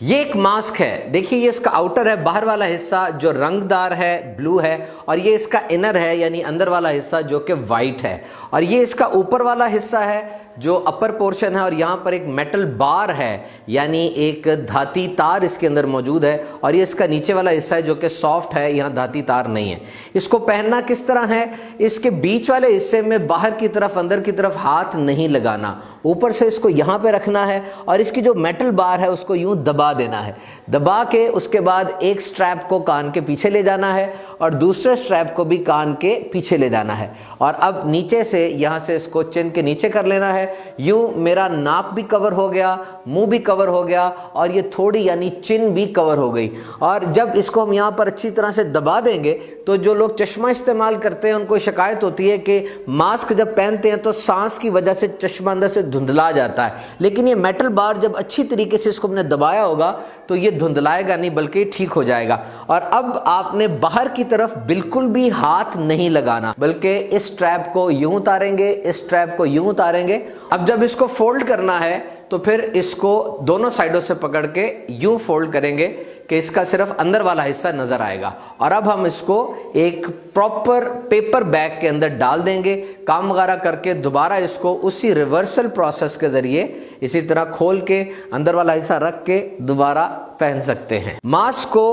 ये एक मास्क है। देखिए ये इसका आउटर है, बाहर वाला हिस्सा जो रंगदार है, ब्लू है, और ये इसका इनर है यानी अंदर वाला हिस्सा जो कि वाइट है। और ये इसका ऊपर वाला हिस्सा है जो अपर पोर्शन है, और यहाँ पर एक मेटल बार है यानी एक धाती तार इसके अंदर मौजूद है। और ये इसका नीचे वाला हिस्सा है जो कि सॉफ्ट है, यहाँ धाती तार नहीं है। इसको पहनना किस तरह है, इसके बीच वाले हिस्से में बाहर की तरफ अंदर की तरफ हाथ नहीं लगाना, ऊपर से इसको यहाँ पे रखना है और इसकी जो मेटल बार है उसको यूं दबा देना है। दबा के उसके बाद एक स्ट्रैप को कान के पीछे ले जाना है और दूसरे स्ट्रैप को भी कान के पीछे ले जाना है। और अब नीचे से यहाँ से इसको चिन के नीचे कर लेना है। यूं मेरा नाक भी कवर हो गया, मुंह भी कवर हो गया और ये थोड़ी यानी चिन भी कवर हो गई। और जब इसको हम यहाँ पर अच्छी तरह से दबा देंगे तो जो लोग चश्मा इस्तेमाल करते हैं उनको शिकायत होती है कि मास्क जब पहनते हैं तो सांस की वजह से चश्मा अंदर से धुंधला जाता है। लेकिन ये मेटल बार जब अच्छी तरीके से इसको हमने दबाया होगा तो ये धुंधलाएगा नहीं बल्कि ठीक हो जाएगा। और अब आपने बाहर की तरफ बिल्कुल भी हाथ नहीं लगाना, बल्कि इस स्ट्रैप को यूं उतारेंगे, इस स्ट्रैप को यूं उतारेंगे। अब जब इसको फोल्ड करना है तो फिर इसको दोनों साइडों से पकड़ के यूं फोल्ड करेंगे कि इसका सिर्फ अंदर वाला हिस्सा नजर आएगा। और अब हम इसको एक प्रॉपर पेपर बैग के अंदर डाल देंगे। काम वगैरह करके दोबारा इसको उसी रिवर्सल प्रोसेस के जरिए इसी तरह खोल के अंदर वाला हिस्सा रख के दोबारा पहन सकते हैं। मास्क को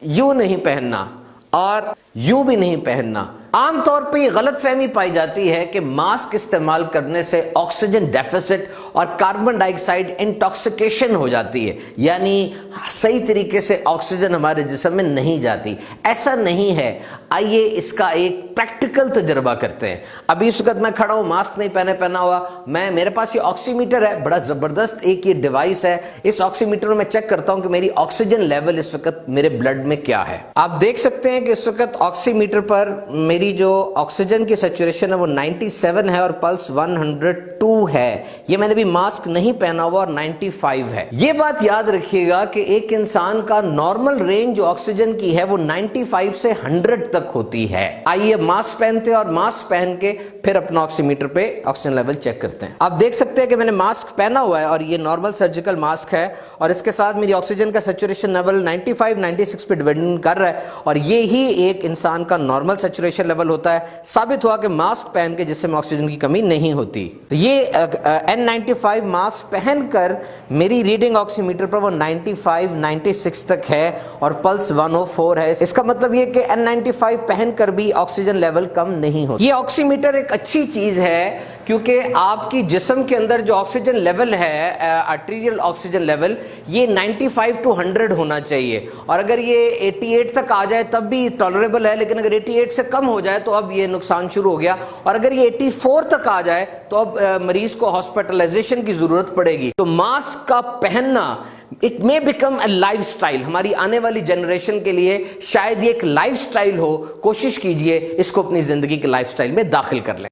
यूं नहीं पहनना और यूं भी नहीं पहनना। आमतौर पे ये गलतफहमी पाई जाती है कि मास्क इस्तेमाल करने से ऑक्सीजन डेफिसिट और कार्बन डाइऑक्साइड इंटॉक्सिकेशन हो जाती है, यानी सही तरीके से ऑक्सीजन हमारे जिस्म में नहीं जाती। ऐसा नहीं है। आइए इसका एक प्रैक्टिकल तजर्बा करते हैं। अभी इस वक्त मैं खड़ा हूं, मास्क नहीं पहना हुआ, मेरे पास ये ऑक्सीमीटर है, बड़ा जबरदस्त एक ये डिवाइस है। इस ऑक्सीमीटर में मैं चेक करता हूं कि मेरी ऑक्सीजन लेवल इस वक्त मेरे ब्लड में क्या है। आप देख सकते हैं कि इस वक्त ऑक्सीमीटर पर मेरी जो ऑक्सीजन की सैचुरेशन है वो 97 है और पल्स 102 है। ये मैंने भी मास्क नहीं पहना हुआ और 95 है। ये बात याद रखिएगा कि एक इंसान का नॉर्मल रेंज ऑक्सीजन की है वो 95 से 100 तक होती है। आइए मास्क पहनते हैं और मास्क पहन के फिर अपना ऑक्सीमीटर पे ऑक्सीजन लेवल चेक करते हैं। आप देख सकते हैं कि मैंने मास्क पहना हुआ है और ये नॉर्मल सर्जिकल मास्क है और इसके साथ मेरी ऑक्सीजन का सैचुरेशन लेवल 95-96 पे डिपेंड कर रहा है और ये ही एक इंसान का नॉर्मल सैचुरेशन लेवल होता है। साबित हुआ कि मास्क पहन के जिससे ऑक्सीजन की कमी नहीं होती। तो ये N95 मास्क पहनकर मेरी रीडिंग ऑक्सीमीटर पर वो 95-96 तक है और पल्स 104 है। इसका मतलब ये कि N95 पहनकर भी ऑक्सीजन लेवल कम नहीं होता। ये ऑक्सीमीटर एक अच्छी चीज है क्योंकि आपकी जिस्म के अंदर जो ऑक्सीजन लेवल है, आर्टीरियल ऑक्सीजन लेवल, ये 95 to 100 होना चाहिए। और अगर ये 88 तक आ जाए तब भी टॉलरेबल है, लेकिन अगर 88 से कम हो जाए तो अब ये नुकसान शुरू हो गया। और अगर ये 84 तक आ जाए तो अब मरीज को हॉस्पिटलाइजेशन की जरूरत पड़ेगी। तो मास्क का पहनना it may become a life style. हमारी आने वाली जनरेशन के लिए शायद ये एक लाइफ स्टाइल हो। कोशिश कीजिए इसको अपनी जिंदगी के लाइफ स्टाइल में दाखिल कर लें।